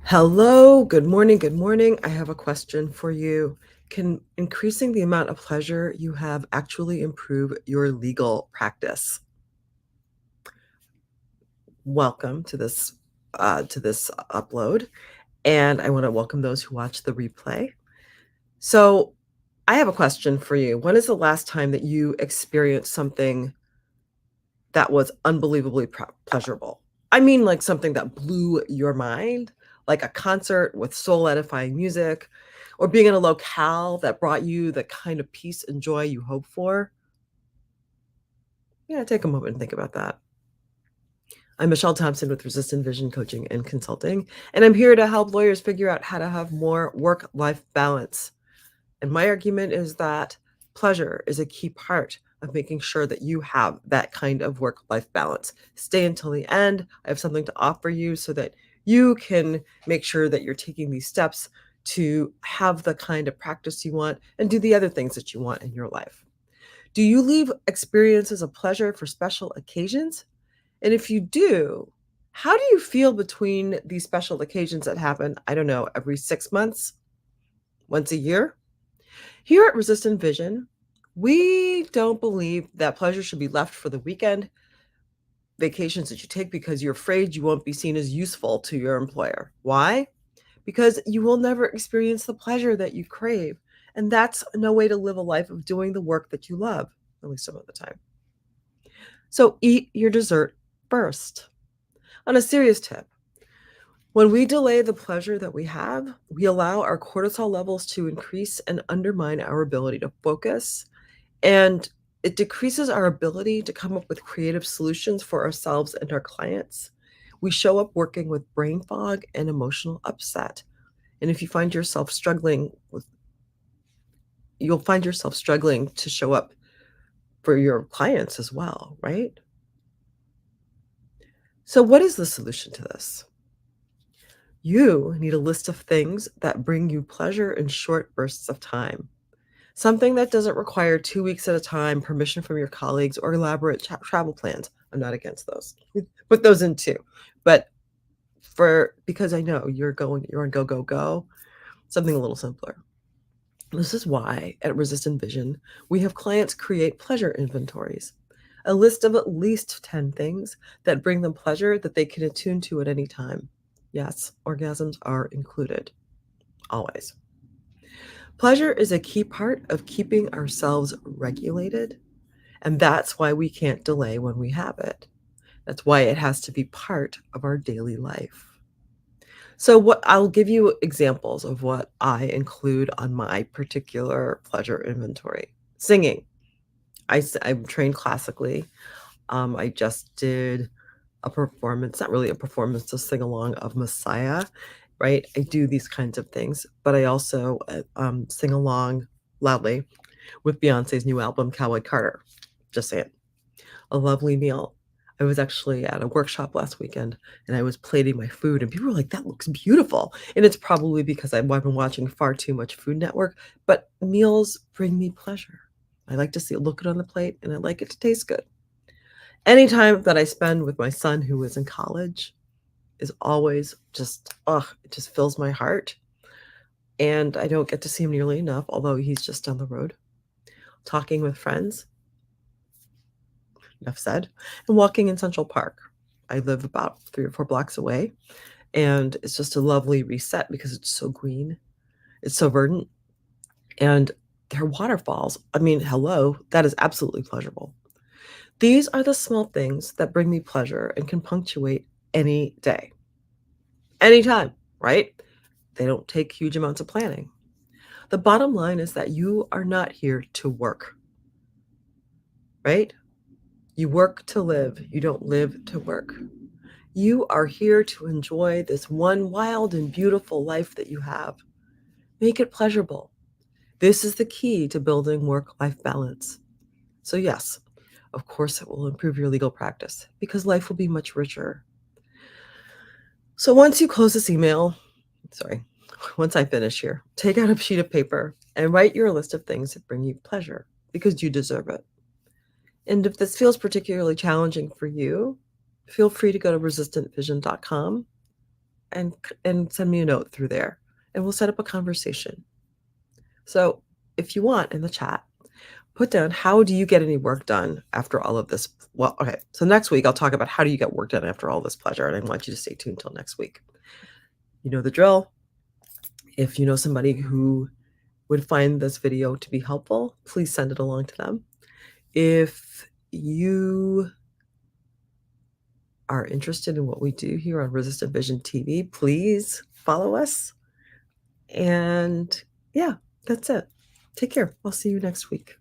Hello, good morning, good morning. I have a question for you. Can increasing the amount of pleasure you have actually improve your legal practice? Welcome to this upload, and I want to welcome those who watch the replay. So, I have a question for you. When is the last time that you experienced something that was unbelievably pleasurable? I mean, like something that blew your mind, like a concert with soul edifying music, or being in a locale that brought you the kind of peace and joy you hope for. Yeah, take a moment and think about that. I'm Michelle Thompson with Resistant Vision Coaching and Consulting, and I'm here to help lawyers figure out how to have more work life balance. And my argument is that pleasure is a key part of making sure that you have that kind of work life balance. Stay until the end. I have something to offer you so that you can make sure that you're taking these steps to have the kind of practice you want and do the other things that you want in your life. Do you leave experiences of pleasure for special occasions? And if you do, how do you feel between these special occasions that happen, I don't know, every 6 months, once a year? Here at Resistant Vision, we don't believe that pleasure should be left for the weekend vacations that you take because you're afraid you won't be seen as useful to your employer. Why? Because you will never experience the pleasure that you crave. And that's no way to live a life of doing the work that you love, at least some of the time. So eat your dessert first. On a serious tip, when we delay the pleasure that we have, we allow our cortisol levels to increase and undermine our ability to focus. And it decreases our ability to come up with creative solutions for ourselves and our clients. We show up working with brain fog and emotional upset. And if you find yourself struggling with, you'll find yourself struggling to show up for your clients as well, right? So, what is the solution to this? You need a list of things that bring you pleasure in short bursts of time. Something that doesn't require 2 weeks at a time, permission from your colleagues, or elaborate travel plans. I'm not against those. Put those in too. But because I know you're on go, go, go, something a little simpler. This is why at Resistant Vision, we have clients create pleasure inventories, a list of at least 10 things that bring them pleasure that they can attune to at any time. Yes, orgasms are included, always. Pleasure is a key part of keeping ourselves regulated. And that's why we can't delay when we have it. That's why it has to be part of our daily life. So what I'll give you examples of what I include on my particular pleasure inventory. Singing. I'm trained classically. I just did a performance, not really a performance, a sing along of Messiah, right? I do these kinds of things, but I also sing along loudly with Beyonce's new album, Cowboy Carter. Just saying. A lovely meal. I was actually at a workshop last weekend and I was plating my food, and people were like, "That looks beautiful." And it's probably because I've been watching far too much Food Network, but meals bring me pleasure. I like to look it on the plate, and I like it to taste good. Any time that I spend with my son who is in college is always just, it just fills my heart. And I don't get to see him nearly enough, although he's just down the road. Talking with friends, enough said, and walking in Central Park. I live about 3 or 4 blocks away, and it's just a lovely reset because it's so green, it's so verdant, and there are waterfalls. I mean, hello, that is absolutely pleasurable. These are the small things that bring me pleasure and can punctuate any day, anytime, right? They don't take huge amounts of planning. The bottom line is that you are not here to work, right? You work to live, you don't live to work. You are here to enjoy this one wild and beautiful life that you have. Make it pleasurable. This is the key to building work life balance. So, yes, of course, it will improve your legal practice because life will be much richer. So, once you close this email, sorry, once I finish here, take out a sheet of paper and write your list of things that bring you pleasure because you deserve it. And if this feels particularly challenging for you, feel free to go to resistantvision.com and send me a note through there, and we'll set up a conversation. So if you want, in the chat, put down, how do you get any work done after all of this? Well, okay, so next week I'll talk about how do you get work done after all this pleasure, and I want you to stay tuned till next week. You know the drill. If you know somebody who would find this video to be helpful, please send it along to them. If you are interested in what we do here on Resistant Vision TV, please follow us. And yeah, that's it. Take care. I'll see you next week.